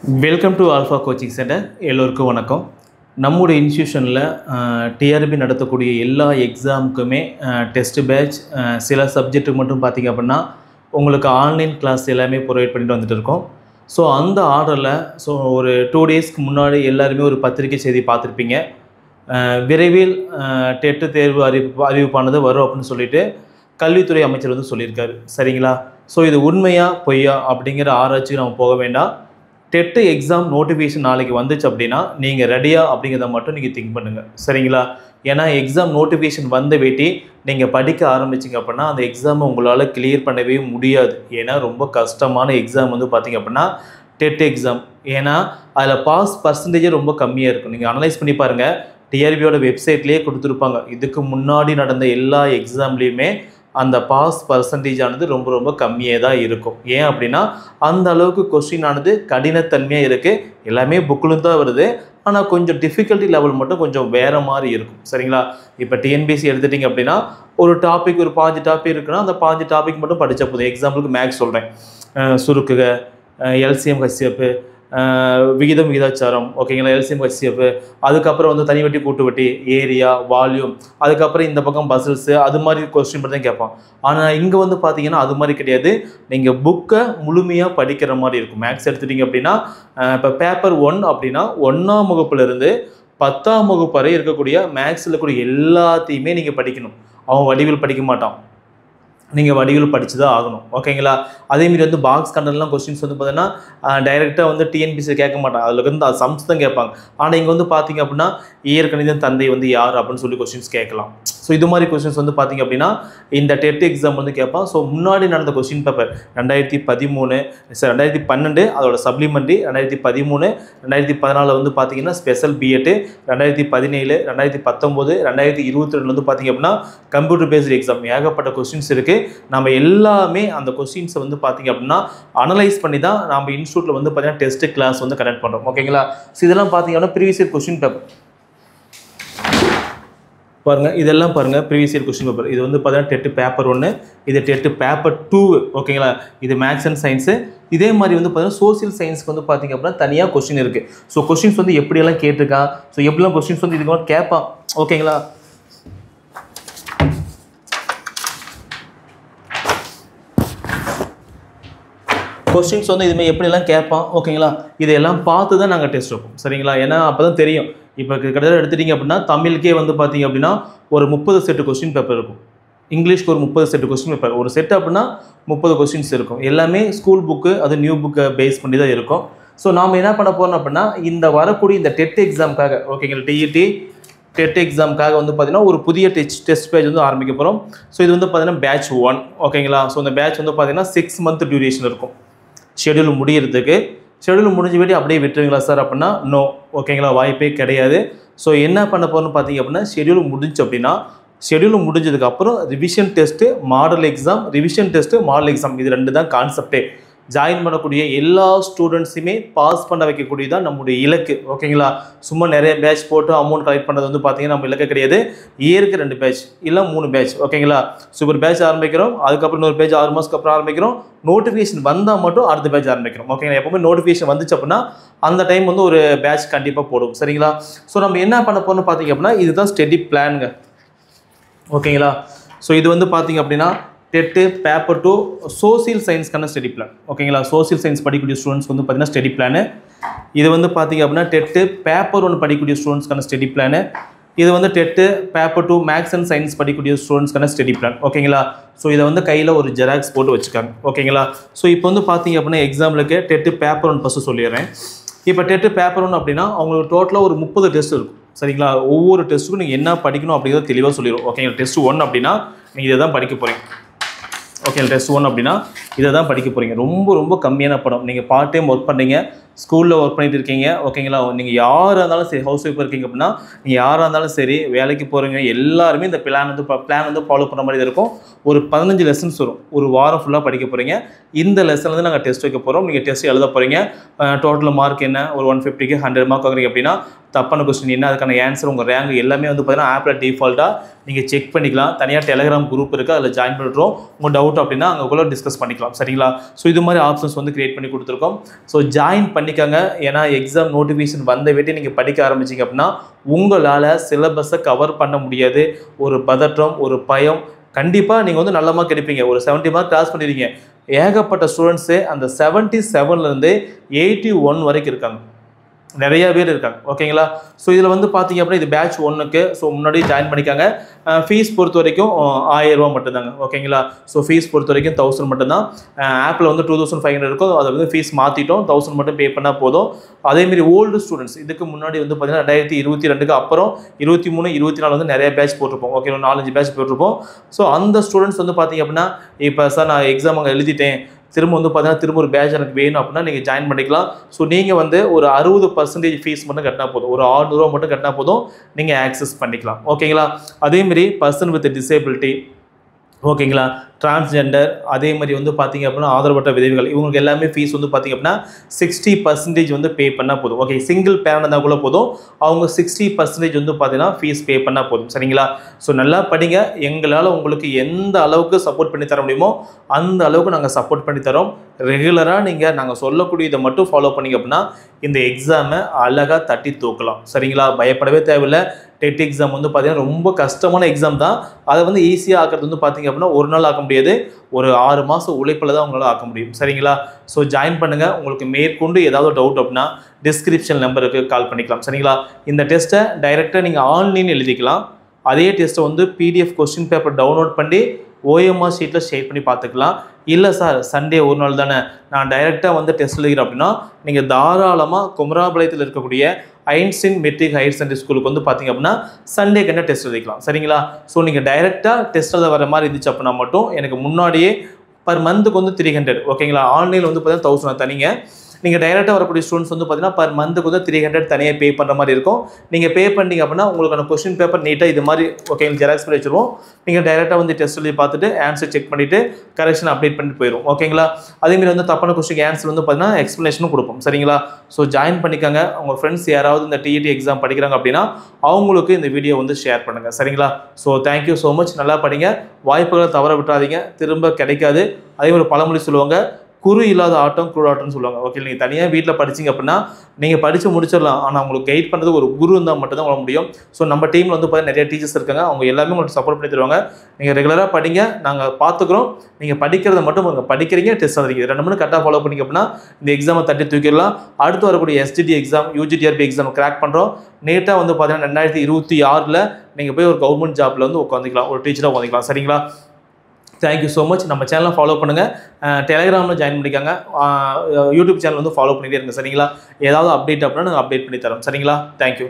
Welcome to alpha coaching centre. எல்லோருக்கும் வணக்கம். நம்முடைய இன்ஸ்டியூஷனில் டிஆர்பி நடத்தக்கூடிய எல்லா எக்ஸாமுக்குமே டெஸ்ட் பேட்ச் சில சப்ஜெக்ட்டுக்கு மட்டும் பார்த்திங்க அப்படின்னா உங்களுக்கு ஆன்லைன் கிளாஸ் எல்லாமே ப்ரொவைட் பண்ணிட்டு வந்துட்டு இருக்கோம். ஸோ அந்த ஆர்டரில் ஒரு 2 டேஸ்க்கு முன்னாடி எல்லாருமே ஒரு பத்திரிக்கை செய்தி பார்த்துருப்பீங்க. விரைவில் டெட்டு தேர்வு அறிவிப்பானது வரும் அப்படின்னு சொல்லிட்டு கல்வித்துறை அமைச்சர் வந்து சொல்லியிருக்காரு. சரிங்களா? ஸோ இது உண்மையா பொய்யா அப்படிங்கிற ஆராய்ச்சிக்கு நம்ம போக வேண்டாம். டெட்டு எக்ஸாம் நோட்டிஃபிகேஷன் நாளைக்கு வந்துச்சு அப்படின்னா நீங்கள் ரெடியா அப்படிங்கிறத மட்டும் நீங்கள் திங்க் பண்ணுங்கள். சரிங்களா? ஏன்னா எக்ஸாம் நோட்டிஃபிகேஷன் வந்த வேட்டி நீங்கள் படிக்க ஆரம்பிச்சிங்க அப்படின்னா அந்த எக்ஸாமை உங்களால் கிளியர் பண்ணவே முடியாது. ஏன்னா ரொம்ப கஷ்டமான எக்ஸாம் வந்து பார்த்திங்க அப்படின்னா டெட் எக்ஸாம். ஏன்னா அதில் பாஸ் பர்சன்டேஜே ரொம்ப கம்மியாக இருக்கும். நீங்கள் அனலைஸ் பண்ணி பாருங்கள், டிஆர்பியோட வெப்சைட்லேயே கொடுத்துருப்பாங்க. இதுக்கு முன்னாடி நடந்த எல்லா எக்ஸாம்லேயுமே அந்த பாஸ் பர்சன்டேஜ் ஆனது ரொம்ப ரொம்ப கம்மியாக தான் இருக்கும். ஏன் அப்படின்னா அந்த அளவுக்கு கொஸ்டின் ஆனது கடினத்தன்மையாக இருக்குது. எல்லாமே புக்கிலும் தான் வருது, ஆனால் கொஞ்சம் டிஃபிகல்ட்டி லெவல் மட்டும் கொஞ்சம் வேறு மாதிரி இருக்கும். சரிங்களா? இப்போ டிஎன்பிஎஸ்சி எடுத்துட்டிங்க அப்படின்னா ஒரு டாபிக் ஒரு 5 டாபிக் இருக்குன்னா அந்த 5 டாபிக் மட்டும் படித்தா போதும். எக்ஸாம்பிளுக்கு மேக்ஸ் சொல்கிறேன், சுருக்குக, எல்சிஎம் ஹெச்சிஎஃப், விகிதம் விகிதாச்சாரம், ஓகேங்களா, எல்சிஎம் ஹெச்சிஎஃப், அதுக்கப்புறம் வந்து தனி வட்டி கூட்டு வட்டி, ஏரியா, வால்யூம், அதுக்கப்புறம் இந்த பக்கம் பசில்ஸு, அது மாதிரி கொஸ்டின் மட்டும் தான் கேட்பான். ஆனால் இங்கே வந்து பார்த்தீங்கன்னா அது மாதிரி கிடையாது. நீங்கள் புக்கை முழுமையாக படிக்கிற மாதிரி இருக்கும். மேக்ஸ் எடுத்துட்டிங்க அப்படின்னா இப்போ பேப்பர் 1 அப்படின்னா 1ஆம் வகுப்புலேருந்து 10ஆம் வகுப்பு வரை இருக்கக்கூடிய மேக்ஸில் இருக்கக்கூடிய எல்லாத்தையுமே நீங்கள் படிக்கணும். அவன் வடிவில் படிக்க மாட்டான், நீங்கள் வடிவில் படித்து தான் ஆகணும். ஓகேங்களா? அதேமாரி வந்து பாக்ஸ் கண்டென்ட்லாம் கொஸ்டின்ஸ் வந்து பார்த்தீங்கன்னா டைரெக்டாக வந்து டிஎன்பிசி கேட்க மாட்டாங்க. அதில் வந்து அது சம்ஸ் தான் கேட்பாங்க. ஆனால் இங்கே வந்து பார்த்திங்க அப்படின்னா இயற்கணிதம் தந்தை வந்து யார் அப்படின்னு சொல்லி கொஸ்டின்ஸ் கேட்கலாம். ஸோ இது மாதிரி கொஸ்டின்ஸ் வந்து பார்த்திங்க அப்படின்னா இந்த டெட் எக்ஸாம் வந்து கேட்பான். ஸோ முன்னாடி நடந்த கொஸ்டின் பேப்பர் 2012 அதோட சப்ளிமெண்ட்ரி, 2013, 2014 வந்து பார்த்திங்கன்னா ஸ்பெஷல் பிஎட்டு, 2017, 2019, 2022 வந்து பார்த்திங்க அப்படின்னா கம்ப்யூட்டர் பேஸ்டு எக்ஸாம் ஏகப்பட்ட கொஸ்டின்ஸ் இருக்குது. நம்ம எல்லாமே அந்த கொஸ்டின்ஸை வந்து பார்த்திங்க அப்படின்னா அனலைஸ் பண்ணி தான் நம்ம இன்ஸ்டியூட்டில் வந்து பார்த்திங்கன்னா டெஸ்ட் கிளாஸ் வந்து கனெக்ட் பண்ணுறோம். ஓகேங்களா? ஸோ இதெல்லாம் பார்த்திங்க அப்படின்னா ப்ரீவியஸ் இயர் கொஸ்டின் பேப்பர் பாருங்கள். இதெல்லாம் பாருங்கள் ப்ரீவியஸ் இயர் கொஸ்டின் பேப்பர். இது வந்து பார்த்தீங்கன்னா டெட்டு பேப்பர் 1, இது டெட்டு பேப்பர் 2. ஓகேங்களா? இது மேக்ஸ் அண்ட் சயின்ஸு. இதே மாதிரி வந்து பார்த்தீங்கன்னா சோசியல் சயின்ஸ்க்கு வந்து பார்த்திங்க அப்படின்னா தனியாக கொஸ்டின் இருக்குது. ஸோ கொஸ்டின்ஸ் வந்து எப்படியெல்லாம் கேட்டிருக்கான், ஸோ எப்படிலாம் கொஸ்டின்ஸ் வந்து இதுக்கு கேட்பான். ஓகேங்களா? கொஸ்டின்ஸ் வந்து இதுமாதிரி எப்படிலாம் கேட்பான். ஓகேங்களா? இதையெல்லாம் பார்த்து தான் நாங்கள் டெஸ்ட் வைப்போம். சரிங்களா? ஏன்னா அப்போ தான் தெரியும். இப்போ கிட்டத்தட்ட எடுத்துட்டிங்க அப்படின்னா தமிழுக்கே வந்து பார்த்திங்க அப்படின்னா ஒரு 30 செட்டு கொஸ்டின் பேப்பர் இருக்கும். இங்கிலீஷ்க்கு ஒரு 30 செட்டு கொஸ்டின் பேப்பர். ஒரு செட் அப்படின்னா 30 கொஸ்டின்ஸ் இருக்கும். எல்லாமே ஸ்கூல் புக்கு, அது நியூ புக்கை பேஸ் பண்ணி தான் இருக்கும். ஸோ நாம் என்ன பண்ண போகிறோம் அப்படின்னா இந்த வரக்கூடிய இந்த டெட் எக்ஸாமுக்காக, ஓகேங்களா, டிஇடி டெட் எக்ஸாமுக்காக வந்து பார்த்திங்கன்னா ஒரு புதிய டெஸ்ட் பேஜ் வந்து ஆரம்பிக்க போகிறோம். ஸோ இது வந்து பார்த்திங்கன்னா பேட்ச் 1. ஓகேங்களா? ஸோ இந்த பேட்ச் வந்து பார்த்திங்கன்னா 6 மந்த் டியூரேஷன் இருக்கும். ஷெடியூல் முடிகிறதுக்கு. ஷெடியூல் முடிஞ்ச வேண்டி அப்படியே விட்டுருவீங்களா சார் அப்படின்னா நோ. ஓகேங்களா? வாய்ப்பே கிடையாது. ஸோ என்ன பண்ண போகிறோன்னு பார்த்தீங்க அப்படின்னா ஷெடியூல் முடிஞ்சு அப்படின்னா ஷெடியூல் முடிஞ்சதுக்கப்புறம் revision test, model exam, revision test, model exam, இது 2 தான் கான்செப்டே. ஜாயின் பண்ணக்கூடிய எல்லா ஸ்டூடெண்ட்ஸுமே பாஸ் பண்ண வைக்கக்கூடியதான் நம்முடைய இலக்கு. ஓகேங்களா? சும்மா நிறைய பேட்ச் போட்டு அமௌண்ட் கலெக்ட் பண்ணுறது வந்து பார்த்திங்கன்னா நம்ம இலக்கு கிடையாது. இயருக்கு 2 பேட்ச் இல்லை 3 பேட்ச். ஓகேங்களா? சூப்பர் பேட்ச் ஆரம்பிக்கிறோம், அதுக்கப்புறம் இன்னொரு பேட்ச் 6 மாதத்துக்கு அப்புறம் ஆரம்பிக்கிறோம். நோட்டிஃபிகேஷன் வந்தால் மட்டும் அடுத்த பேட்ச் ஆரம்பிக்கிறோம். ஓகேங்களா? எப்போவுமே நோட்டிஃபிகேஷன் வந்துச்சு அப்படின்னா அந்த டைம் வந்து ஒரு பேட்ச் கண்டிப்பாக போடும். சரிங்களா? ஸோ நம்ம என்ன பண்ண போகிறோம்னு பார்த்திங்க அப்படின்னா இதுதான் ஸ்டடி பிளானுங்க. ஓகேங்களா? ஸோ இது வந்து பார்த்திங்க அப்படின்னா டெட்டு பேப்பர் 2 சோசியல் சயின்ஸ்க்கான ஸ்டடி பிளான். ஓகேங்களா? சோசியல் சயின்ஸ் படிக்கக்கூடிய ஸ்டூடெண்ட்ஸ் வந்து பார்த்திங்கன்னா ஸ்டடி பிளானு. இது வந்து பார்த்திங்க அப்படின்னா டெட்டு பேப்பர் 1 படிக்கக்கூடிய ஸ்டூடெண்ட்ஸ்க்கான ஸ்டடி பிளானு. இது வந்து TET paper 2 maths and science படிக்கக்கூடிய ஸ்டூடெண்ட்ஸ்க்கான ஸ்டடி பிளான். ஓகேங்களா? ஸோ இதை வந்து கையில் ஒரு ஜெராக்ஸ் போட்டு வச்சுக்காங்க. ஓகேங்களா? ஸோ இப்போ வந்து பார்த்திங்க அப்படின்னா எக்ஸாம்பிளுக்கு டெட்டு பேப்பர் 1 ஃபஸ்ட்டு சொல்லிடுறேன். இப்போ டெட்டு பேப்பர் 1 அப்படின்னா அவங்களுக்கு டோட்டலாக ஒரு 30 டெஸ்ட் இருக்கும். சரிங்களா? ஒவ்வொரு டெஸ்ட்டுக்கும் நீங்கள் என்ன படிக்கணும் அப்படிங்கிறத தெளிவாக சொல்லிடுவோம். ஓகேங்களா? டெஸ்ட் 1 அப்படின்னா நீங்கள் இதை தான் படிக்க போகிறீங்க. ஓகே, டெஸ்ட் 1 அப்படின்னா இதை தான் படிக்க போகிறீங்க. ரொம்ப ரொம்ப கம்மியான படம். நீங்கள் பார்ட் டைம் ஒர்க் பண்ணுறீங்க, ஸ்கூலில் ஒர்க் பண்ணிட்டு இருக்கீங்க. ஓகேங்களா? நீங்கள் யாராக இருந்தாலும் சரி, ஹவுஸ் ஒய்ஃபாக இருக்கீங்க அப்படின்னா நீங்கள் யாராக இருந்தாலும் சரி, வேலைக்கு போகிறீங்க, எல்லாருமே இந்த பிளான் வந்து ஃபாலோ பண்ணுற மாதிரி இருக்கும். ஒரு 15 லெசன்ஸ் வரும். ஒரு வாரம் ஃபுல்லாக படிக்க போகிறீங்க. இந்த லெசன் வந்து நாங்கள் டெஸ்ட் வைக்க போகிறோம். நீங்கள் டெஸ்ட் எழுத போகிறீங்க. டோட்டல் மார்க் என்ன, ஒரு 150க்கு 100 மார்க் வாங்குறீங்க அப்படின்னா தப்பான கொஸ்டின் என்ன, அதுக்கான ஆன்சர், உங்கள் ரேங்க் எல்லாமே வந்து பார்த்தீங்கன்னா ஆப்பில் டிஃபால்ட்டாக நீங்கள் செக் பண்ணிக்கலாம். தனியாக டெலிகிராம் குரூப் இருக்குது, அதில் ஜாயின் பண்ணிடுறோம். உங்கள் டவுட் அப்படின்னா அங்கேக்குள்ளே டிஸ்கஸ் பண்ணிக்கலாம். சரிங்களா? ஸோ இது மாதிரி ஆப்ஷன்ஸ் வந்து கிரியேட் பண்ணி கொடுத்துருக்கோம். ஸோ ஜாயின் பண்ணிக்கோங்க. ஏன்னா எக்ஸாம் நோட்டிஃபிகேஷன் வந்த வேட்டி நீங்கள் படிக்க ஆரம்பிச்சிங்க அப்படின்னா உங்களால் சிலபஸை கவர் பண்ண முடியாது. ஒரு பதற்றம், ஒரு பயம். கண்டிப்பாக நீங்கள் வந்து நல்ல மார்க் எடுப்பீங்க. ஒரு 70 மார்க் கிராஸ் பண்ணிடுவீங்க. ஏகப்பட்ட ஸ்டூடெண்ட்ஸு அந்த 77லேருந்து 81 வரைக்கும் இருக்காங்க. நிறைய பேர் இருக்காங்க. ஓகேங்களா? ஸோ இதில் வந்து பார்த்தீங்க அப்படின்னா இது பேட்ச் 1க்கு. ஸோ முன்னாடி ஜாயின் பண்ணிக்காங்க. ஃபீஸ் பொறுத்த வரைக்கும் 1000 ரூபா மட்டும்தாங்க. ஓகேங்களா? ஸோ ஃபீஸ் பொறுத்த வரைக்கும் 1000 மட்டும்தான். ஆப்பில் வந்து 2500 இருக்கும். அதை வந்து ஃபீஸ் மாற்றிட்டோம். 1000 மட்டும் பே பண்ணால் போதும். அதேமாரி ஓல்டு ஸ்டூடெண்ட்ஸ் இதுக்கு முன்னாடி வந்து பார்த்தீங்கன்னா 2022க்கு அப்புறம் 23, 24 வந்து நிறைய பேட்ச் போட்டிருப்போம். ஓகே, 4-5 பேட்ச் போட்டிருப்போம். ஸோ அந்த ஸ்டூடெண்ட்ஸ் வந்து பார்த்தீங்க அப்படின்னா இப்போ சார் நான் எக்ஸாம் அங்கே எழுதிட்டேன், திரும்ப வந்து பார்த்தீங்கன்னா திரும்ப ஒரு பேட்ச் எனக்கு வேணும் அப்படின்னா நீங்கள் ஜாயின் பண்ணிக்கலாம். ஸோ நீங்கள் வந்து ஒரு 60% ஃபீஸ் மட்டும் கட்டினா போதும். ஒரு 600 ரூபா மட்டும் கட்டினா போதும், நீங்கள் ஆக்சஸ் பண்ணிக்கலாம். ஓகேங்களா? அதேமாரி பர்சன் வித் டிசேபிலிட்டி, ஓகேங்களா, டிரான்ஸ்ஜெண்டர், அதே மாதிரி வந்து பார்த்தீங்க அப்படின்னா ஆதரவற்ற விதவைகள், இவங்களுக்கு எல்லாமே ஃபீஸ் வந்து பார்த்தீங்க அப்படின்னா 60% வந்து பே பண்ணால் போதும். ஓகே, சிங்கிள் பேரண்ட் இருந்தால் கூட போதும், அவங்க 60% வந்து பார்த்தீங்கன்னா ஃபீஸ் பே பண்ணால் போதும். சரிங்களா? ஸோ நல்லா படிங்க. எங்களால் உங்களுக்கு எந்த அளவுக்கு சப்போர்ட் பண்ணி தர முடியுமோ அந்த அளவுக்கு நாங்கள் சப்போர்ட் பண்ணி தரோம். ரெகுலராக நீங்கள் நாங்கள் சொல்லக்கூடியதை மட்டும் ஃபாலோ பண்ணிங்க அப்படின்னா இந்த எக்ஸாமை அழகாக தட்டி தூக்கலாம். சரிங்களா? பயப்படவே தேவையில்லை. டெட் எக்ஸாம் வந்து பார்த்தீங்கன்னா ரொம்ப கஷ்டமான எக்ஸாம் தான். அதை வந்து ஈஸியாக ஆக்கிறது வந்து பார்த்தீங்க அப்படின்னா ஒரு நாள் ஆக்க முடியாது, ஒரு 6 மாதம் உழைப்பில் தான் உங்களால் ஆக்க முடியும். சரிங்களா? ஸோ ஜாயின் பண்ணுங்கள். உங்களுக்கு மேற்கொண்டு ஏதாவது டவுட் அப்படின்னா டிஸ்கிரிப்ஷன் நம்பருக்கு கால் பண்ணிக்கலாம். சரிங்களா? இந்த டெஸ்ட்டை டைரெக்டாக நீங்கள் ஆன்லைன் எழுதிக்கலாம். அதே டெஸ்ட்டை வந்து பிடிஎஃப் கொஸ்டின் பேப்பர் டவுன்லோட் பண்ணி OMR ஷீட்டில் ஷேர் பண்ணி பார்த்துக்கலாம். இல்லை சார் சண்டே ஒரு நாள் தானே, நான் டைரெக்டாக வந்து டெஸ்ட் எழுதுகிறேன் அப்படின்னா நீங்கள் தாராளமாக குமராபாளையத்தில் இருக்கக்கூடிய ஐன்ஸ்டீன் மெட்ரிக் ஹையர் செகண்டரி ஸ்கூலுக்கு வந்து பார்த்தீங்க அப்படின்னா சண்டே கண்ட டெஸ்ட் எழுதிக்கலாம். சரிங்களா? ஸோ நீங்கள் டைரெக்டாக டெஸ்ட் எழுத வர மாதிரி இருந்துச்சு அப்படின்னா மட்டும் எனக்கு முன்னாடியே பர் மந்த்துக்கு வந்து 300. ஓகேங்களா? ஆன்லைனில் வந்து பார்த்தீங்கன்னா 1000 தனிங்க. நீங்கள் டைரெக்டாக வரக்கூடிய ஸ்டூடெண்ட்ஸ் வந்து பார்த்தீங்கன்னா பர் மந்த்துக்கு வந்து 300 தனியாக பே பண்ணுற மாதிரி இருக்கும். நீங்கள் பே பண்ணிங்க அப்படின்னா உங்களுக்கான கொஸ்டின் பேப்பர் நீட்டாக இது மாதிரி ஓகே ஜெராக்ஸ் பண்ணி வச்சுருவோம். நீங்கள் டைரெக்டாக வந்து டெஸ்ட் எழுதி பார்த்துட்டு ஆன்சர் செக் பண்ணிவிட்டு கரெக்ஷன் அப்டேட் பண்ணிட்டு போயிடும். ஓகேங்களா? அதேமாதிரி வந்து தப்பான கொஸ்டின் ஆன்சர் வந்து பார்த்தீங்கன்னா எக்ஸ்ப்ளனேஷனும் கொடுப்போம். சரிங்களா? ஸோ ஜாயின் பண்ணிக்கோங்க. உங்கள் ஃப்ரெண்ட்ஸ் யாராவது இந்த TET எக்ஸாம் படிக்கிறாங்க அப்படின்னா அவங்களுக்கு இந்த வீடியோ வந்து ஷேர் பண்ணுங்கள். சரிங்களா? So thank you so much. நல்லா படிங்க. வாய்ப்புகளை தவற விட்டுறாதீங்க, திரும்ப கிடைக்காது. அதே ஒரு பழமொழி சொல்லுவாங்க, குரு இல்லாத ஆட்டம் குருடாட்டம்னு சொல்லுவாங்க. ஓகே, நீங்கள் தனியாக வீட்டில் படிச்சிங்க அப்படின்னா நீங்கள் படித்து முடிச்சிடலாம். ஆனால் உங்களுக்கு கைட் பண்ணுறது ஒரு குரு இருந்தால் மட்டும்தான் உங்களால் முடியும். ஸோ நம்ம டீமில் வந்து பார்த்தீங்கன்னா நிறைய டீச்சர்ஸ் இருக்காங்க. அவங்க எல்லாமே உங்களுக்கு சப்போர்ட் பண்ணி தருவாங்க. நீங்கள் ரெகுலராக படிங்க, நாங்கள் பார்த்துக்குறோம். நீங்கள் படிக்கிறத மட்டும் நீங்கள் படிக்கிறீங்க, டெஸ்ட் எழுதுறீங்க, 2 மணி கரெக்டாக ஃபாலோ பண்ணிங்க அப்படின்னா இந்த எக்ஸாமை தட்டி தூக்கிடலாம். அடுத்து வரக்கூடிய SGD exam, UGTRP exam crack பண்ணுறோம். நேட்டாக வந்து பார்த்தீங்கன்னா 2026 நீங்கள் போய் ஒரு கவர்மெண்ட் ஜாப்பில் வந்து உட்காந்துக்கலாம், ஒரு டீச்சராக உட்காந்துக்கலாம். சரிங்களா? Thank you so much. நம்ம சேனலை ஃபாலோ பண்ணுங்கள். டெலிகிராமில் ஜாயின் பண்ணிக்காங்க. யூடியூப் சேனல் வந்து ஃபாலோ பண்ணிகிட்டே இருங்க. சரிங்களா? ஏதாவது அப்டேட் அப்படின்னா நாங்கள் அப்டேட் பண்ணி தரோம். சரிங்களா? தேங்க்யூ.